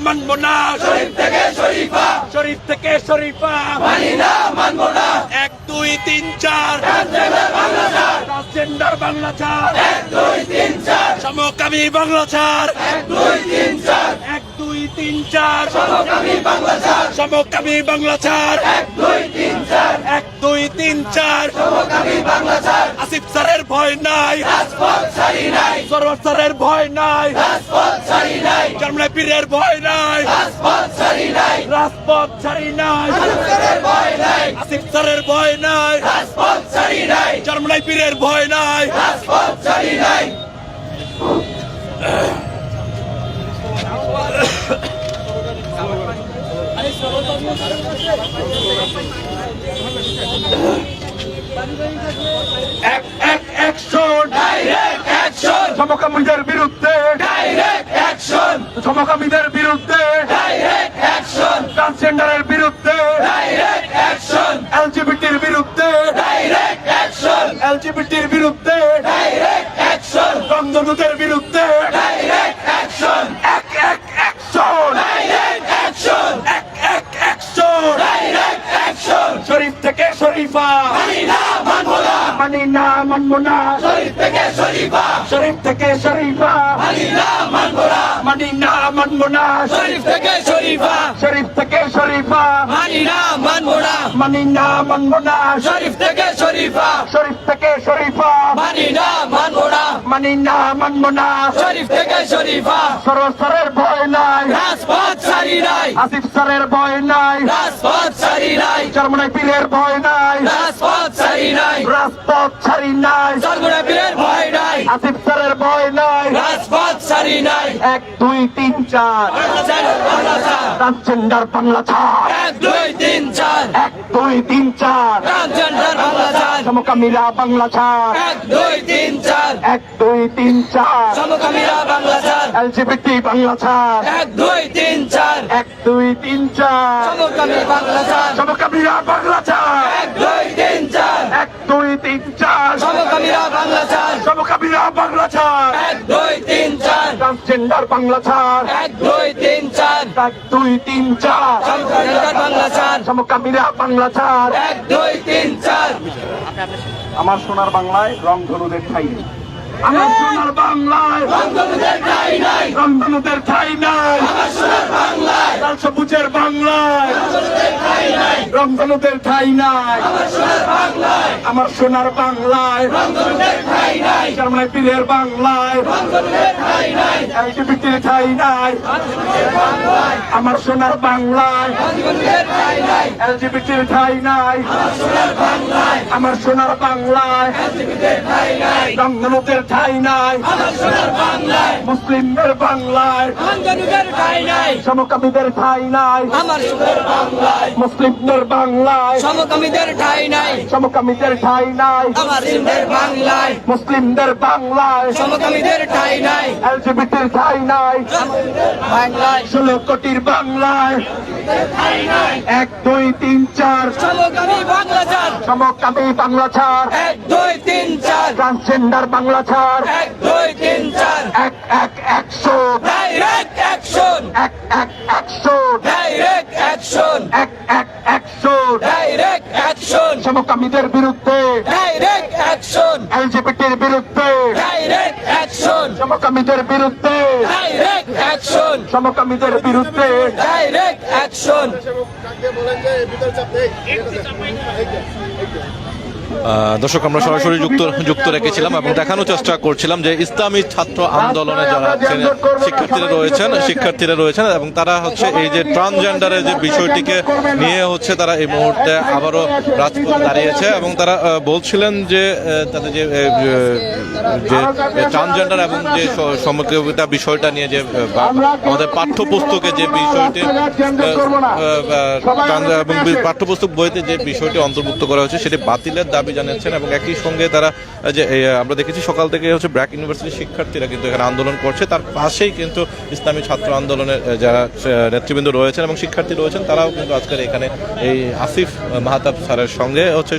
মানব না, শরীফ থেকে শরীফা, শরীফ থেকে শরীফা, মানি না মানব না, 1 2 3 4 ট্রান্সজেন্ডার বাংলা ছাড়, ট্রান্সজেন্ডার বাংলা ছাড়, 1 2 3 4, সমকামী বাংলা ছাড়, 1 2 3 4, 1 2 3 4 সমকামী বাংলা ছাড়, সমকামী বাংলা ছাড়, 1 2 3 4, 1 2 3 4 সমকামী বাংলা ছাড়, আসিফ স্যারের ভয় নাই, রাজপথ ছাড়ি নাই, সরোয়ার স্যারের ভয় নাই, রাজপথ ছাড়ি নাই, জামলাই পীরের ভয় নাই, রাজপথ ছাড়ি নাই, রাজপথ ছাড়ি নাই, রাজপথের ভয় নাই, আসিফ স্যারের ভয় নাই, রাজপথ ছাড়ি নাই, জামলাই পীরের ভয় নাই। রাজপথ ছাড়ি নাই। অ্যাকশন, ডাইরেক্ট অ্যাকশন, সমকামীদের বিরুদ্ধে, ডাইরেক্ট অ্যাকশন, সমকামীদের বিরুদ্ধে, ডাইরেক্ট অ্যাকশন, ট্রান্সজেন্ডারের বিরুদ্ধে, ডাইরেক্ট অ্যাকশন, এলজিবিটির বিরুদ্ধে, ডাইরেক্ট অ্যাকশন, এলজিবিটির বিরুদ্ধে, ডাইরেক্ট অ্যাকশন, রংধনুদের বিরুদ্ধে, direct action, action, direct action, action, direct action. Sharif থেকে শরীফা, মানি না মানব না, মানি না মানব না, শরীফ থেকে শরীফা, শরীফ থেকে শরীফা, মানি না মানব না, মানি না মানব না, শরীফ থেকে শরীফা, শরীফ থেকে শরীফা, মানি না মানব না, মানি না মানব না, শরীফ থেকে শরীফা, শরীফ থেকে শরীফা, মানি না মানব না, মানি না মানব না, শরীফ থেকে শরীফা, সরোয়ার স্যারের ভয় নাই, রাজপথ ছাড়ি নাই, আসিফ স্যারের ভয় নাই, রাজপথ ছাড়ি নাই, জামলাই পীরের ভয় নাই, রাজপথ ছাড়ি নাই, রাজপথ ছাড়ি নাই, সরগুনা পীরের ভয় নাই, আসিফ স্যারের ভয় নাই। রাজপথ ছাড়ি নাই, 1 2 3 4 বাংলা ছাড়, ট্রান্সজেন্ডার বাংলা ছাড়, 1 2 3 4, 1 2 3 4 ট্রান্সজেন্ডার বাংলা ছাড়, সমকামীরা বাংলা ছাড়, 1 2 3 4, 1 2 3 4 সমকামীরা বাংলা ছাড়, এলজিবিটি বাংলা ছাড়, 1 2 3 4, 1 2 3 4 সমকামী বাংলা ছাড়, সমকামীরা বাংলা ছাড়, 1 2 3 4, 1 2 3 4 সমকামীরা বাংলা ছাড়, সমকামীরা বাংলা ছাড়, 1 2 3 4, ট্রান্সজেন্ডার বাংলা ছাড়, 1 2 3 4, 1 2 3 4 সমকামীরা বাংলা ছাড়, সমকামীরা বাংলা ছাড়। 1 2 3 4, আমার সোনার বাংলায় রংধনুদের ঠাই নেই, আমার সোনার বাংলায় বঙ্গবন্ধুদের ঠাই নাই, রংধনুদের ঠাই নাই, আমার সোনার বাংলায়, লাল সবুজের বাংলায় বঙ্গবন্ধুদের ঠাই নাই, রংধনুদের ঠাই নাই, আমার সোনার বাংলায়, আমার সোনার বাংলায় বঙ্গবন্ধুদের ঠাই নাই, জামলাই পীরের বাংলায় বঙ্গবন্ধুদের ঠাই নাই, এলজিবিটির ঠাই নাই, আমার সোনার বাংলায় বঙ্গবন্ধুদের ঠাই নাই, এলজিবিটির ঠাই নাই, আমার সোনার বাংলায়, আমার সোনার বাংলায় বঙ্গবন্ধুদের ঠাই নাই, রংধনুদের ঠাই নাই, আমার সোনার বাংলায়, মুসলিমদের বাংলায় বঙ্গবন্ধুদের ঠাই নাই, সমকামীদের ঠাই নাই, আমার সোনার বাংলায়, মুসলিমদের বাংলায় সমকামীদের ঠাই নাই, সমকামীদের ঠাই নাই, আমার সিন্ধের বাংলায়, মুসলিমদের বাংলায় সমকামীদের ঠাই নাই, এলজিবিটির ঠাই নাই, বাংলায় 16 কোটির বাংলায় 1 2 3 4 সমকামী বাংলা ছাড়, সমকামী বাংলা ছাড়, 1 2 3 4, ট্রান্সজেন্ডার বাংলা ছাড়, 1 2 3 4, 1 1 100 direct action, 1 1 100 direct action, 1 1 100 direct action, সমকামীদের বিরুদ্ধে, ডাইরেক্ট অ্যাকশন, এলজিবিটির বিরুদ্ধে, ডাইরেক্ট অ্যাকশন, সমকামীদের বিরুদ্ধে, ডাইরেক্ট অ্যাকশন, সমকামীদের বিরুদ্ধে। Direct action. দর্শক, আমরা সরাসরি যুক্ত রেখেছিলাম এবং দেখানোর চেষ্টা করছিলাম যে ইসলামী ছাত্র আন্দোলনে যারা শিক্ষার্থীরা রয়েছেন এবং তারা হচ্ছে এই যে ট্রান্সজেন্ডারের যে বিষয়টিকে নিয়ে হচ্ছে তারা এই মুহূর্তে আবারও রাজপথে দাঁড়িয়েছে এবং তারা বলছিলেন যে তাদের যে ট্রান্সজেন্ডার এবং যে সমকামিতা বিষয়টা নিয়ে যে আমাদের পাঠ্যপুস্তকে যে বিষয়টি এবং পাঠ্যপুস্তক বইতে যে বিষয়টি অন্তর্ভুক্ত করা হয়েছে সেটি বাতিলের দাবি দাবি জানাচ্ছেন। এবং একই সঙ্গে তারা যে আমরা দেখেছি সকাল থেকে হচ্ছে ব্র্যাক ইউনিভার্সিটির শিক্ষার্থীরা কিন্তু এখানে আন্দোলন করছে, তার পাশেই কিন্তু ইসলামী ছাত্র আন্দোলনের যারা নেতৃবৃন্দ রয়েছেন এবং শিক্ষার্থী রয়েছেন তারাও কিন্তু আজকের এখানে এই আসিফ মাহতাব স্যারের সঙ্গে হচ্ছে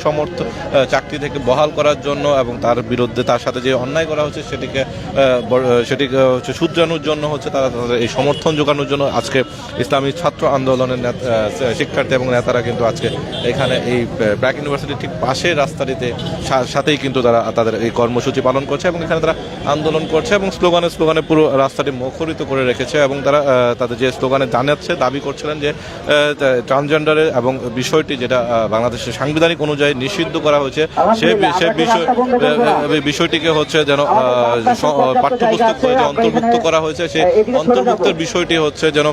চাকরি থেকে বহাল করার জন্য এবং তার বিরুদ্ধে তার সাথে যে অন্যায় করা হচ্ছে সেটিকে হচ্ছে শুধরানোর জন্য হচ্ছে তারা তাদের এই সমর্থন জোগানোর জন্য আজকে ইসলামী ছাত্র আন্দোলনের শিক্ষার্থী এবং নেতারা কিন্তু আজকে এখানে এই ব্র্যাক ইউনিভার্সিটির ঠিক পাশে রাস্তাটিতে সাথেই কিন্তু তারা তাদের এই কর্মসূচি পালন করছে এবং এখানে তারা আন্দোলন করছে এবং স্লোগানে পুরো রাস্তাটি মুখরিত করে রেখেছে। এবং তারা তাদের যে স্লোগানে জানাচ্ছে দাবি করছিলেন যে ট্রান্সজেন্ডারের এবং বিষয়টি যেটা বাংলাদেশের সাংবিধানিক অনুযায়ী নিষিদ্ধ করা হয়েছে সেই বিষয়টিকে হচ্ছে যেন পাঠ্যপুস্তক যে অন্তর্ভুক্ত করা হয়েছে সেই অন্তর্ভুক্তের বিষয়টি হচ্ছে যেন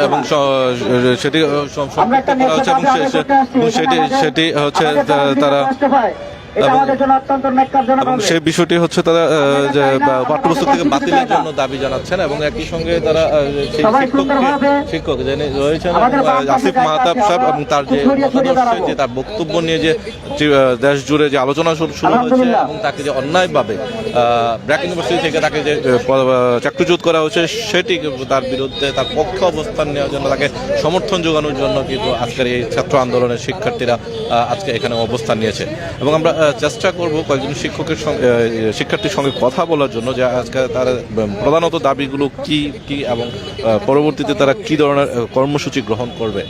এবং সেটি সম্পৃক্ত করা হচ্ছে এবং সেটি হচ্ছে তারা এবং সেই বিষয়টি হচ্ছে তারা পাঠ্যপুস্তক থেকে বাতিলের জন্য দাবি জানাচ্ছেন। এবং একই সঙ্গে তারা শিক্ষক যিনি রয়েছেন আসিফ মাহতাব সাহেব এবং তার যে যে তার বক্তব্য নিয়ে যে দেশ জুড়ে যে আলোচনা শুরু হয়েছে এবং তাকে যে অন্যায়ভাবে ব্র্যাক ইউনিভার্সিটি থেকে তাকে যে চাকরিচ্যুত করা হয়েছে সেটি তার বিরুদ্ধে তার পক্ষে অবস্থান নেওয়ার জন্য তাকে সমর্থন যোগানোর জন্য কিন্তু আজকের এই ছাত্র আন্দোলনের শিক্ষার্থীরা আজকে এখানে অবস্থান নিয়েছে। এবং আমরা চেষ্টা করব কয়েকজন শিক্ষার্থীর সঙ্গে কথা বলার জন্য যে আজকে তারা প্রধানত দাবিগুলো কি এবং পরবর্তীতে তারা কি ধরনের কর্মসূচি গ্রহণ করবে।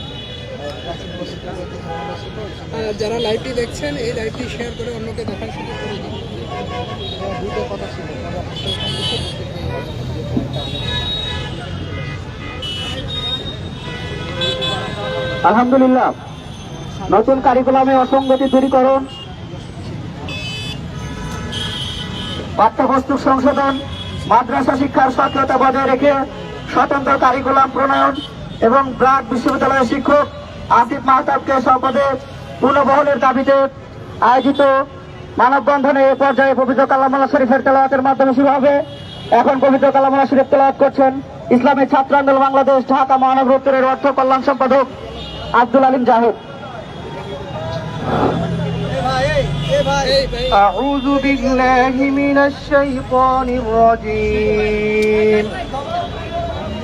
যারা লাইভটি দেখছেন এই লাইভটি শেয়ার করে অন্যকে দেখার সুযোগ করে দিন। আলহামদুলিল্লাহ, নতুন কারিকুলামে অসঙ্গতি দূরীকরণ, পাঠ্যপুস্তক সংশোধন, মাদ্রাসা শিক্ষার স্বাধীনতা বজায় রেখে স্বতন্ত্র কারিকুলাম প্রণয়ন এবং ব্র্যাক বিশ্ববিদ্যালয়ের শিক্ষক আসিফ মাহতাবকে সম্পদে পুনর্বহলের দাবিতে আয়োজিত মানববন্ধনে এ পর্যায়ে পবিত্র কালামুল্লাহ শরীফের তেলাওয়াতের মাধ্যমে শুরু হবে। এখন পবিত্র কালামুল্লাহ শরীফ তেলাওয়াত করছেন ইসলামী ছাত্র আন্দোলন বাংলাদেশ ঢাকা মহানগর উত্তরের অর্থ কল্যাণ সম্পাদক আব্দুল আলিম জাহেদ। أعوذ بالله من الشيطان الرجيم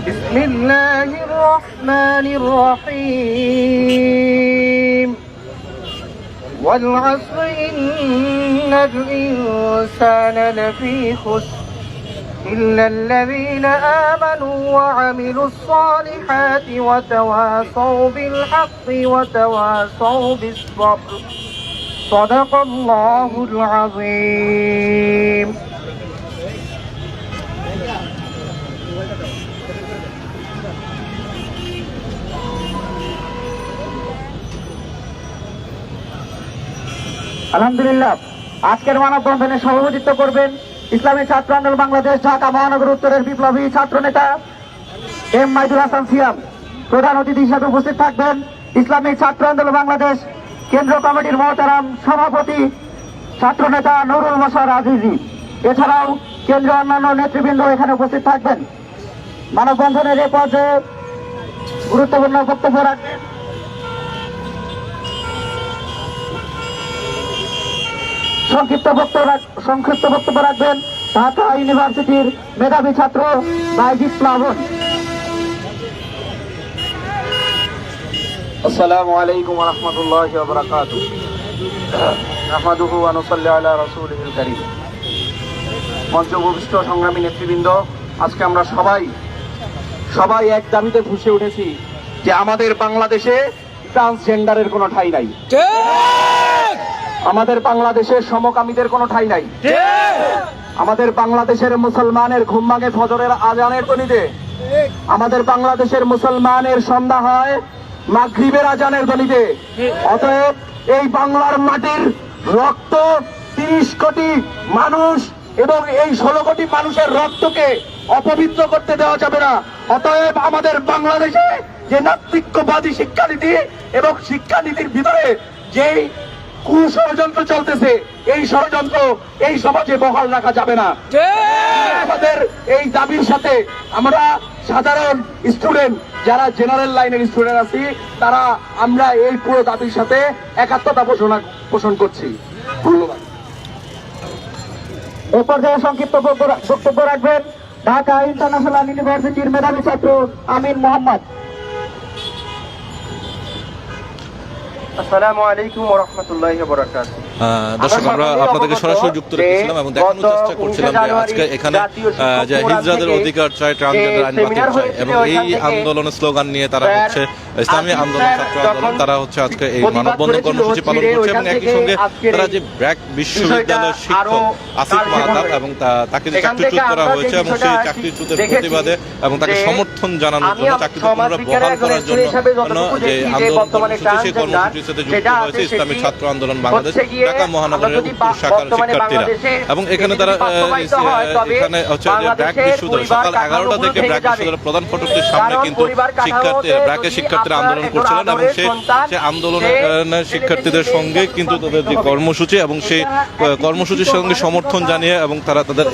بسم الله الرحمن الرحيم والعصر إن الإنسان لفي خسر إلا الذين آمنوا وعملوا الصالحات وتواصوا بالحق وتواصوا بالصبر صدق الله العظيم। আলহামদুলিল্লাহ, আজকের মানববন্ধনে সভাপতিত্ব করবেন ইসলামী ছাত্র আন্দোলন বাংলাদেশ ঢাকা মহানগর উত্তরের বিপ্লবী ছাত্র নেতা এম মাইদুল হাসান সিয়াম। প্রধান অতিথি হিসেবে উপস্থিত থাকবেন ইসলামী ছাত্র আন্দোলন বাংলাদেশ কেন্দ্র কমিটির মহতারাম সভাপতি ছাত্র নেতা নুরুল মশার আজিজি। এছাড়াও কেন্দ্রীয় অন্যান্য নেতৃবৃন্দ এখানে উপস্থিত থাকবেন। মানববন্ধনের এ পর্যায়ে গুরুত্বপূর্ণ বক্তব্য রাখবেন সংক্ষিপ্ত বক্তব্য রাখবেন ঢাকা ইউনিভার্সিটির মেধাবী ছাত্র বাইজিৎ প্লাবন। আসসালামু আলাইকুম ওয়া রাহমাতুল্লাহি ওয়া বারাকাতুহু। নাহমাদুহু ওয়া নুসাল্লি আলা রাসূলিল কারীম। মঞ্চ উপবিষ্ট সংগ্রামী নেতৃবৃন্দ, আজকে আমরা সবাই এক দাবিতে ফুঁসে উঠেছি যে আমাদের বাংলাদেশে ট্রান্সজেন্ডারের কোনো ঠাঁই নাই, আমাদের বাংলাদেশের সমকামীদের কোনো ঠাঁই নাই, আমাদের বাংলাদেশের মুসলমানের ঘুম ভাঙে ফজরের আজানের ধ্বনিতে, আমাদের বাংলাদেশের মুসলমানের সন্ধ্যা হয় মাগরিবের আজানের ধ্বনিতে। অতএব এই বাংলার মাটির রক্ত 30 কোটি মানুষ এবং এই 16 কোটি মানুষের রক্তকে অপবিত্র করতে দেওয়া যাবে না। অতএব আমাদের বাংলাদেশে যে নাস্তিক্যবাদী শিক্ষানীতি এবং শিক্ষানীতির ভিতরে যেই কুষড়যন্ত্র চলতেছে, এই ষড়যন্ত্র এই সমাজে বহাল রাখা যাবে না। আমাদের এই দাবির সাথে আমরা সাধারণ স্টুডেন্ট, যারা জেনারেল লাইনের স্টুডেন্ট আছি, তারা আমরা এই পুরো দাবির সাথে একাত্মতা পোষণ করছি। ধন্যবাদ। এ পর্যায়ে সংক্ষিপ্ত বক্তব্য রাখবেন ঢাকা ইন্টারন্যাশনাল ইউনিভার্সিটির মেধাবী ছাত্র আমিন মোহাম্মদ। আসসালামু আলাইকুম ওয়া রাহমাতুল্লাহি ওয়া বারাকাতুহু। দর্শক, আমরা আপনাদেরকে সরাসরি যুক্ত রেখেছিলাম এবং দেখানোর চেষ্টা করছিলাম যে আজকে এখানে যে হিজড়াদের অধিকার চাই, ট্রান্সজেন্ডার আইন বাতিল চাই, এবং এই আন্দোলনের স্লোগান নিয়ে তারা হচ্ছে ইসলামী আন্দোলন, ছাত্র আন্দোলন, তারা হচ্ছে আজকে এই মানববন্ধন কর্মসূচি পালন করছে। এবং একই সঙ্গে তারা যে ব্র্যাক বিশ্ববিদ্যালয়ের শিক্ষক আসিফ মাহতাব এবং তাকে যে চাকরিচ্যুত করা হয়েছে এবং সেই চাকরিচ্যুতের প্রতিবাদে এবং তাকে সমর্থন জানানোর জন্য, চাকরিতে পুনরায় বহাল করার জন্য যে আন্দোলন কর্মসূচি, সেই কর্মসূচির সাথে যুক্ত হয়েছে ইসলামী ছাত্র আন্দোলন বাংলাদেশ ঢাকা মহানগরের উত্তর শাখার শিক্ষার্থীরা। এবং এখানে তারা এখানে হচ্ছে যে ব্র্যাক বিশ্ববিদ্যালয় সকাল 11টা থেকে ব্র্যাক বিশ্ববিদ্যালয়ের প্রধান ফটকটির সামনে কিন্তু ব্র্যাকের শিক্ষার্থীরা আন্দোলন করছিলেন এবং সেই আন্দোলনের শিক্ষার্থীদের সঙ্গে কিন্তু তাদের যে কর্মসূচি এবং সেই কর্মসূচির সঙ্গে সমর্থন জানিয়ে এবং তারা তাদের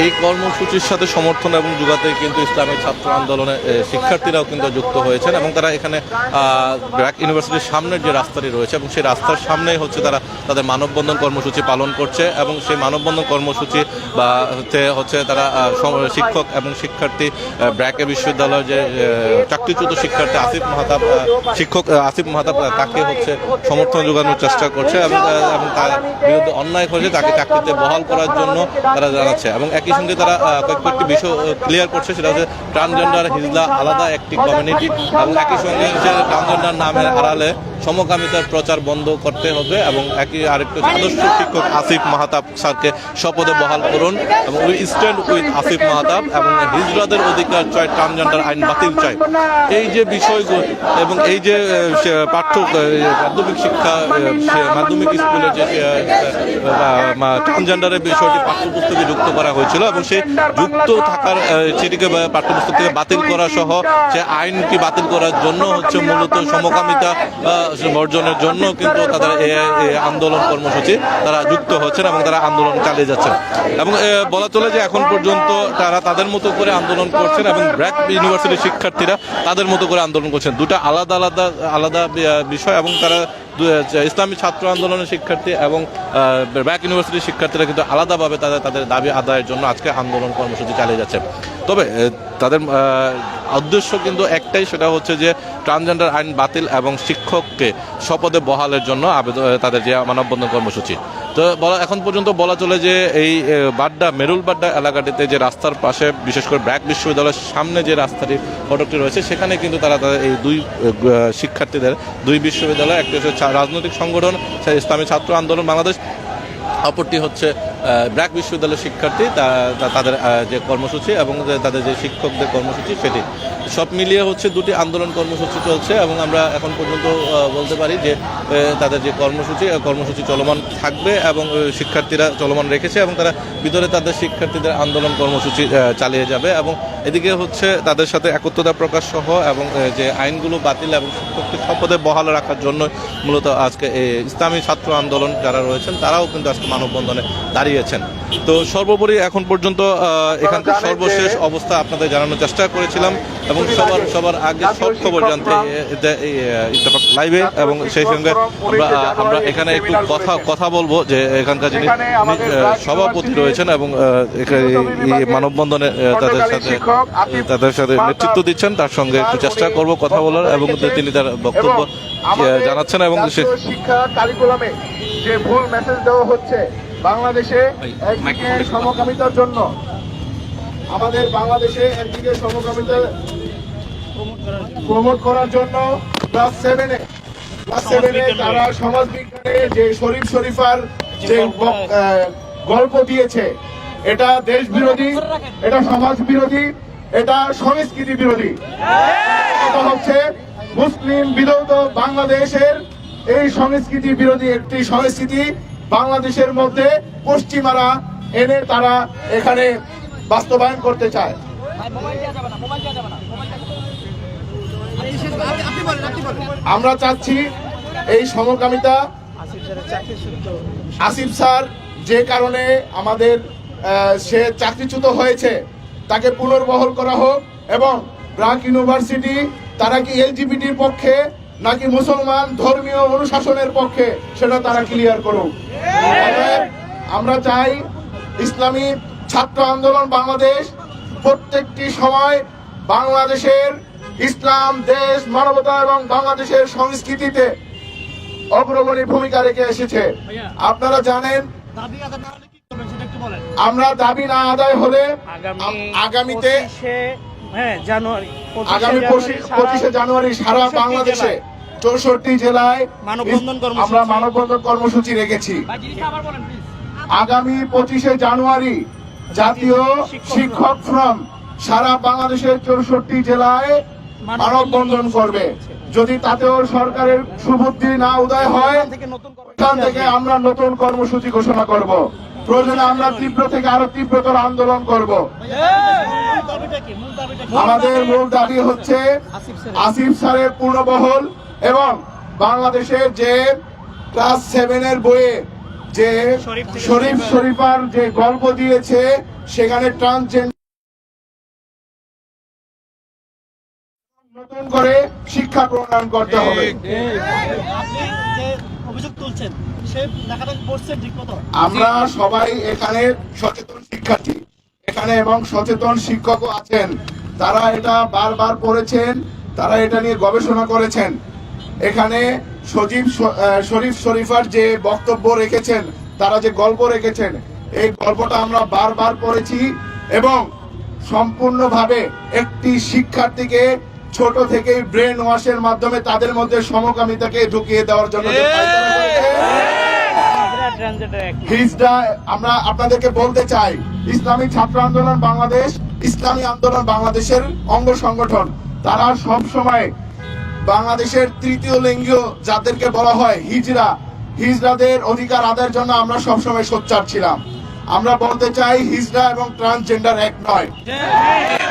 এই কর্মসূচির সাথে সমর্থন এবং যোগাতে কিন্তু ইসলামী ছাত্র আন্দোলনে শিক্ষার্থীরাও কিন্তু যুক্ত হয়েছেন। এবং তারা এখানে ব্র্যাক ইউনিভার্সিটির সামনের যে রাস্তাটি রয়েছে এবং সেই রাস্তার সামনেই হচ্ছে তারা তাদের মানববন্ধন কর্মসূচি পালন করছে। এবং সেই মানববন্ধন কর্মসূচি বা হচ্ছে তারা শিক্ষক এবং শিক্ষার্থী ব্র্যাক বিশ্ববিদ্যালয়ের যে চাকরিচ্যুত শিক্ষার্থী শিক্ষক আসিফ মাহতাব তাকে হচ্ছে সমর্থন যোগানোর চেষ্টা করছে এবং তার বিরুদ্ধে অন্যায় করেছে তাকে চাকরিতে বহাল করার জন্য তারা জানাচ্ছে। এবং একই সঙ্গে তারা কয়েকটি বিষয় ক্লিয়ার করছে, সেটা হচ্ছে ট্রান্সজেন্ডার হিজলা আলাদা একটি কমিউনিটি এবং একই সঙ্গে হচ্ছে ট্রান্সজেন্ডার নামের আড়ালে সমকামিতার প্রচার বন্ধ করতে হবে এবং আরেকটি আদর্শ শিক্ষক আসিফ মাহতাব স্যারকে শপথে বহাল করুন এবং we stand with Asif Mahtab এবং হিজড়াদের অধিকার চাই, ট্রান্সজেন্ডার আইন বাতিল চাই। এই যে বিষয়গুলো এবং এই যে মাধ্যমিক শিক্ষা, মাধ্যমিক স্কুলের যে ট্রান্সজেন্ডারের বিষয়টি পাঠ্যপুস্তকে যুক্ত করা হয়েছিল এবং সেই যুক্ত থাকার সেটিকে পাঠ্যপুস্তক থেকে বাতিল করা সহ সে আইনটি বাতিল করার জন্য হচ্ছে মূলত সমকামিতা বর্জনের জন্য কিন্তু তাদের এই আন্দোলন কর্মসূচি তারা যুক্ত হচ্ছেন এবং তারা আন্দোলন চালিয়ে যাচ্ছেন। এবং বলা চলে যে এখন পর্যন্ত তারা তাদের মতো করে আন্দোলন করছেন এবং ব্র্যাক ইউনিভার্সিটির শিক্ষার্থীরা তাদের মতো করে আন্দোলন করছেন। দুটা আলাদা বিষয় এবং তারা ইসলামী ছাত্র আন্দোলনের শিক্ষার্থী এবং ব্র্যাক ইউনিভার্সিটির শিক্ষার্থীরা কিন্তু আলাদাভাবে তাদের দাবি আদায়ের জন্য আজকে আন্দোলন কর্মসূচি চালিয়ে যাচ্ছে। তবে তাদের উদ্দেশ্য কিন্তু একটাই, সেটা হচ্ছে যে ট্রান্সজেন্ডার আইন বাতিল এবং শিক্ষককে শপথে বহালের জন্য তাদের যে মানববন্ধন কর্মসূচি। তো এখন পর্যন্ত বলা চলে যে এই মেরুল বাড্ডা এলাকাটিতে যে রাস্তার পাশে, বিশেষ করে ব্র্যাক বিশ্ববিদ্যালয়ের সামনে যে রাস্তাটি ফটকটি রয়েছে, সেখানে কিন্তু তারা এই দুই শিক্ষার্থীদের, দুই বিশ্ববিদ্যালয়, একটি হচ্ছে রাজনৈতিক সংগঠন ইসলামী ছাত্র আন্দোলন বাংলাদেশ, অপরটি হচ্ছে ব্র্যাক বিশ্ববিদ্যালয়ের শিক্ষার্থী, তাদের যে কর্মসূচি এবং তাদের যে শিক্ষকদের কর্মসূচি, সেটি সব মিলিয়ে হচ্ছে দুটি আন্দোলন কর্মসূচি চলছে। এবং আমরা এখন পর্যন্ত বলতে পারি যে তাদের যে কর্মসূচি চলমান থাকবে এবং শিক্ষার্থীরা চলমান রেখেছে এবং তারা ভিতরে তাদের শিক্ষার্থীদের আন্দোলন কর্মসূচি চালিয়ে যাবে। এবং এদিকে হচ্ছে তাদের সাথে একত্রতা প্রকাশ সহ এবং যে আইনগুলো বাতিল এবং শিক্ষককে শপথে বহাল রাখার জন্য মূলত আজকে ইসলামী ছাত্র আন্দোলন যারা রয়েছেন তারাও কিন্তু আজকে মানববন্ধনে দাঁড়িয়েছেন। তো সর্বোপরি এখন পর্যন্ত এখানকার সর্বশেষ অবস্থা আপনাদের জানানোর চেষ্টা করেছিলাম এবং সবার আগে সব খবর জানতে ইত্তেফাক লাইভে। এবং সেই সঙ্গে আমরা এখানে একটু কথা বলবো যে এখানকার যিনি সভাপতি রয়েছেন এবং মানববন্ধনে তাদের সাথে নেতৃত্ব দিচ্ছেন, তার সঙ্গে একটু চেষ্টা করব কথা বলার এবং তিনি তার বক্তব্য জানাচ্ছেন। এবং শিক্ষা কারিকুলামে যে ভুল মেসেজ দেওয়া হচ্ছে বাংলাদেশে একদিকে সমকামিতার জন্য, আমাদের বাংলাদেশে একদিকে সমকামিতা প্রমোট করার জন্য ক্লাস 7-এ তারা সমাজ বিজ্ঞানে যে শরীফার যে গল্প দিয়েছে, এটা দেশ বিরোধী, এটা সমাজ বিরোধী, এটা সংস্কৃতি বিরোধী। এটা হচ্ছে মুসলিম বিরোধী বাংলাদেশের এই সংস্কৃতি বিরোধী একটি সংস্কৃতি বাংলাদেশের মধ্যে পশ্চিমারা এনে তারা এখানে বাস্তবায়ন করতে চায়। আমরা চাচ্ছি এই সমকামিতা আসিফ স্যার যে কারণে আমাদের সে চাকরিচ্যুত হয়েছে তাকে পুনর্বহাল করা হোক, এবং ব্র্যাক ইউনিভার্সিটি তারা কি এলজিবিটির পক্ষে নাকি মুসলমান ধর্মীয় অনুশাসনের পক্ষে সেটা তারা ক্লিয়ার করুক। অতএব আমরা চাই ইসলামী ছাত্র আন্দোলন বাংলাদেশ প্রত্যেকটি সময় বাংলাদেশের ইসলাম দেশ মানবতা এবং বাংলাদেশের সংস্কৃতিতে অগ্রগণী ভূমিকা রেখে এসেছে। আপনারা জানেন আমরা দাবি না আদায় হলে আগামীতে আগামী 25শে জানুয়ারি সারা বাংলাদেশে 64 জেলায় আমরা মানববন্ধন কর্মসূচি রেখেছি। আগামী 25শে জানুয়ারি জাতীয় শিক্ষক ফোরাম সারা বাংলাদেশের 64 জেলায় মানববন্ধন করবে। যদি তাতেও সরকারের সুবুদ্ধি না উদয় হয়, এখান থেকে আমরা নতুন কর্মসূচি ঘোষণা করব। প্রয়োজনে আমরা তীব্র থেকে আরো তীব্রতর আন্দোলন করব। আমাদের মূল দাবি হচ্ছে আসিফ স্যারের পুনর্বহাল, এবং বাংলাদেশের যে ক্লাস 7 বইয়ে যে শরীফ শরীফার যে গল্প দিয়েছে সেখানে ট্রান্সজেন্ডার নতুন করে শিক্ষা প্রণয়ন করতে হবে। আমরা সবাই এখানে সচেতন শিক্ষার্থী এখানে, এবং সচেতন শিক্ষকও আছেন, তারা এটা বারবার পড়েছেন, তারা এটা নিয়ে গবেষণা করেছেন। এখানে শরীফ শরীফার যে বক্তব্য রেখেছেন, তারা যে গল্প রেখেছেন, এই গল্পটা আমরা বারবার পড়েছি, এবং সম্পূর্ণভাবে একটি শিক্ষার্থীকে ছোট থেকেই ব্রেন ওয়াশের মাধ্যমে তাদের মধ্যে সমকামিতাকে ঢুকিয়ে দেওয়ার জন্য হিজড়া। আমরা আপনাদেরকে বলতে চাই, ইসলামী ছাত্র আন্দোলন বাংলাদেশ ইসলামী আন্দোলন বাংলাদেশের অঙ্গ সংগঠন, তারা সব সময় বাংলাদেশের তৃতীয় লিঙ্গীয় যাদেরকে বলা হয় হিজড়াদের অধিকার আদায়ের জন্য আমরা সবসময় সোচ্চার ছিলাম। আমরা বলতে চাই, হিজড়া এবং ট্রান্সজেন্ডার এক নয়।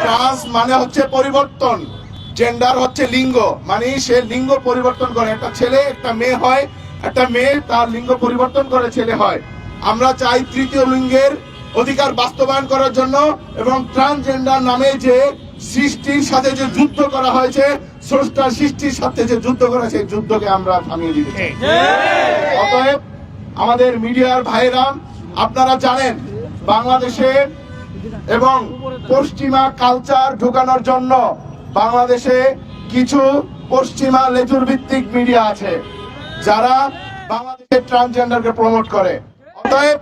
ট্রান্স মানে হচ্ছে পরিবর্তন, জেন্ডার হচ্ছে লিঙ্গ, মানে সে লিঙ্গ পরিবর্তন করে। একটা ছেলে একটা মেয়ে হয়, একটা মেয়ে তার লিঙ্গ পরিবর্তন করে ছেলে হয়। আমরা চাই তৃতীয় লিঙ্গের অধিকার বাস্তবায়ন করার জন্য, এবং ট্রান্সজেন্ডার নামে যে সৃষ্টির সাথে যে যুদ্ধ করা হয়েছে, স্রষ্টার সৃষ্টির সাথে যে যুদ্ধ করা, সেই যুদ্ধকে আমরা থামিয়ে দিতে চাই। অতএব আমাদের মিডিয়ার ভাইরা, আপনারা জানেন বাংলাদেশে এবং পশ্চিমা কালচার ঢোকানোর জন্য বাংলাদেশে কিছু পশ্চিমা লেজুর ভিত্তিক মিডিয়া আছে যারা বাংলাদেশের ট্রান্সজেন্ডারকে প্রমোট করে। অতএব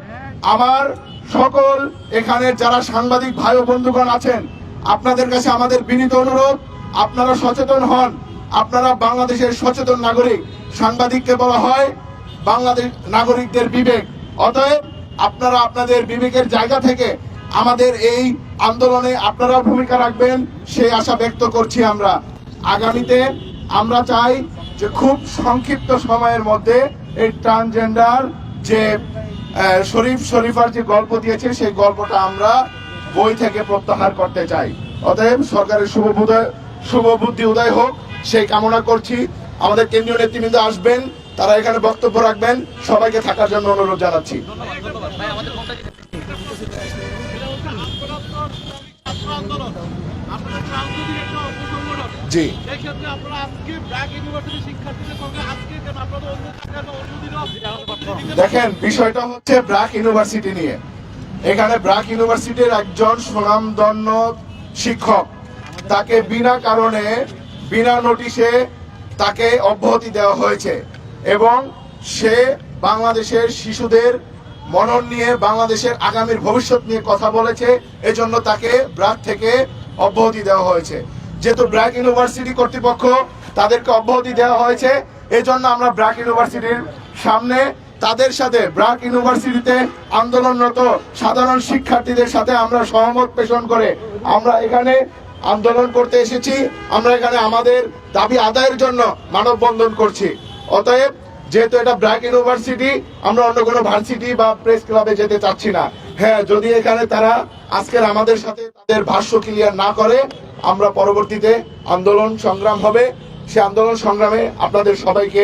আমার সকল এখানে যারা সাংবাদিক ভাই ও বন্ধুগণ আছেন, আপনাদের কাছে আমাদের বিনীত অনুরোধ, আপনারা সচেতন হন। আপনারা বাংলাদেশের সচেতন নাগরিক, সাংবাদিককে বলা হয় বাংলাদেশ নাগরিকদের বিবেক। অতএব আপনারা আপনাদের বিবেকের জায়গা থেকে আমাদের এই আন্দোলনে আপনারা ভূমিকা রাখবেন, সেই আশা ব্যক্ত করছি। আমরা আগামীতে আমরা চাই যে খুব সংক্ষিপ্ত সময়ের মধ্যে এই ট্রান্সজেন্ডার যে শরীফার যে গল্প দিয়েছে, সেই গল্পটা আমরা বই থেকে প্রত্যাহার করতে চাই। অতএব সরকারের শুভ বুদ্ধি উদয় হোক, সেই কামনা করছি। আমাদের কেন্দ্রীয় নেতৃবৃন্দ আসবেন, তারা এখানে বক্তব্য রাখবেন, সবাইকে থাকার জন্য অনুরোধ জানাচ্ছি। জি, দেখেন বিষয়টা হচ্ছে ব্র্যাক ইউনিভার্সিটি নিয়ে। এখানে ব্র্যাক ইউনিভার্সিটির একজন সুনামধন্য শিক্ষক, তাকে বিনা কারণে বিনা নোটিশে তাকে অব্যাহতি দেওয়া হয়েছে, এবং সে বাংলাদেশের শিশুদের মনন নিয়ে, বাংলাদেশের আগামীর ভবিষ্যৎ নিয়ে কথা বলেছে। এজন্য তাকে ব্র্যাক থেকে অব্যাহতি দেওয়া হয়েছে। যেহেতু ব্র্যাক ইউনিভার্সিটি কর্তৃপক্ষ তাদেরকে অব্যাহতি দেওয়া হয়েছে, এজন্য আমরা ব্র্যাক ইউনিভার্সিটির সামনে তাদের সাথে, ব্র্যাক ইউনিভার্সিটিতে আন্দোলনরত সাধারণ শিক্ষার্থীদের সাথে আমরা সহমত পোষণ করে আমরা এখানে আন্দোলন করতে এসেছি। আমরা এখানে আমাদের দাবি আদায়ের জন্য মানববন্ধন করছি। অতএব যেহেতু এটা ব্র্যাক ইউনিভার্সিটি, আমরা অন্য কোনো ভার্সিটি বা প্রেস ক্লাবে যেতে চাচ্ছি না। হ্যাঁ, যদি এখানে তারা আজকের আমাদের সাথে তাদের ভাষ্য ক্লিয়ার না করে, আমরা পরবর্তীতে আন্দোলন সংগ্রাম হবে। সে আন্দোলন সংগ্রামে আপনাদের সবাইকে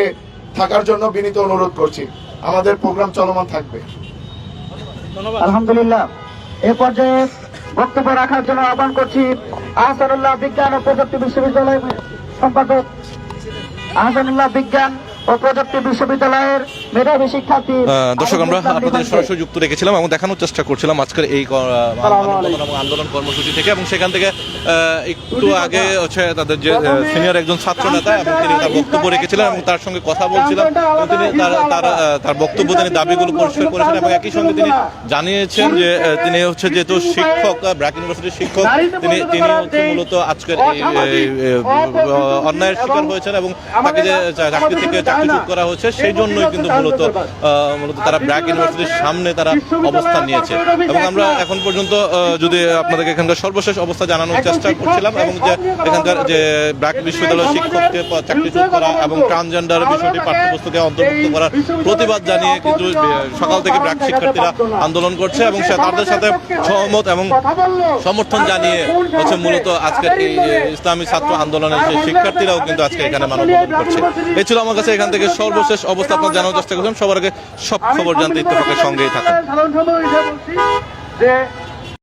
থাকার জন্য বিনীত অনুরোধ করছি। আমাদের প্রোগ্রাম চলমান থাকবে। আলহামদুলিল্লাহ, এ পর্যায়ে বক্তব্য রাখার জন্য আহ্বান করছি আহসানুল্লাহ বিজ্ঞান ও প্রযুক্তি বিশ্ববিদ্যালয়ের সম্পাদক, আহসানুল্লাহ বিজ্ঞান ও প্রযুক্তি বিশ্ববিদ্যালয়ের মেধাবী শিক্ষার্থী। দর্শক, আমরা আপনাদের সরাসরি যুক্ত রেখেছিলাম এবং দেখানোর চেষ্টা করছিলাম আজকের এই আন্দোলন কর্মসূচি থেকে, এবং সেখান থেকে একটু আগে হচ্ছে তাদের যে সিনিয়র একজন ছাত্র নেতা এবং তিনি তার বক্তব্য রেখেছিলেন এবং তার সঙ্গে কথা বলছিলাম এবং তিনি তার বক্তব্য তিনি দাবিগুলো পরিষ্কার করেছেন এবং একই সঙ্গে তিনি জানিয়েছেন যে তিনি হচ্ছে যেহেতু শিক্ষক, ব্র্যাক ইউনিভার্সিটির শিক্ষক, তিনি হচ্ছে মূলত আজকের এই অন্যায়ের শিকার হয়েছেন এবং তাকে যে চাকরি থেকে চাকরিচ্যুত করা হয়েছে সেই জন্যই কিন্তু মূলত তারা ব্র্যাক ইউনিভার্সিটির সামনে তারা অবস্থান নিয়েছে। এবং আমরা এখন পর্যন্ত যদি আপনাদেরকে এখানকার সর্বশেষ অবস্থা জানানোর চেষ্টা করছিলাম এবং যে এখানকার যে ব্র্যাক বিশ্ববিদ্যালয়ের শিক্ষককে চাকরিচ্যুত করা এবং ট্রান্সজেন্ডার বিষয়টি পাঠ্যপুস্তকে অন্তর্ভুক্ত করার প্রতিবাদ জানিয়ে কিন্তু সকাল থেকে ব্র্যাক শিক্ষার্থীরা আন্দোলন করছে এবং তাদের সাথে সহমত এবং সমর্থন জানিয়ে হচ্ছে মূলত আজকের এই ইসলামী ছাত্র আন্দোলনের যে শিক্ষার্থীরাও কিন্তু আজকে এখানে মানববন্ধন করছে। এই ছিল আমার কাছে এখান থেকে সর্বশেষ অবস্থা আপনার জানানোর চেষ্টা করছিলাম। সবার আগে সব খবর জানতে ইত্তেফাকের সঙ্গেই থাকুন।